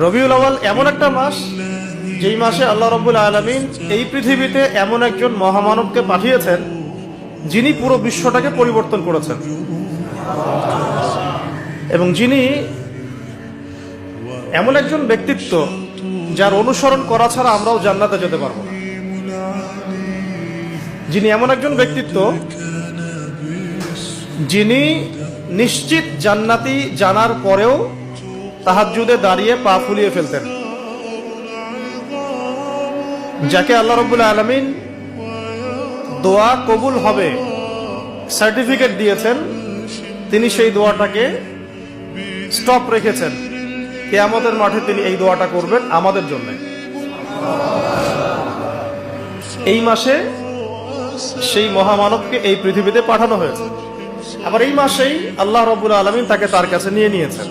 রবিউল আউয়াল এমন একটা মাস যেই মাসে আল্লাহ রাব্বুল আলামিন এই পৃথিবীতে এমন একজন মহামানবকে পাঠিয়েছেন যিনি পুরো বিশ্বটাকে পরিবর্তন করেছেন এবং যিনি এমন একজন ব্যক্তিত্ব যার অনুসরণ করা ছাড়া আমরাও জান্নাতে যেতে পারবো না। যিনি এমন একজন ব্যক্তিত্ব যিনি নিশ্চিত জান্নাতি জানার পরেও তাহাজ্জুদে দাঁড়িয়ে পা ফুলিয়ে ফেলতেন, যাকে আল্লাহ রাব্বুল আলামিন দোয়া কবুল হবে সার্টিফিকেট দিয়েছেন, তিনি সেই দোয়াটাকে স্টপ রেখেছেন। কিয়ামতের মাঠে তিনি এই দোয়াটা করবেন আমাদের জন্য। এই মাসে সেই মহামানবকে এই পৃথিবীতে পাঠানো হয়েছে। আবার এই মাসেই আল্লাহ রাব্বুল আলামিন তাকে তার কাছে নিয়ে নিয়েছেন।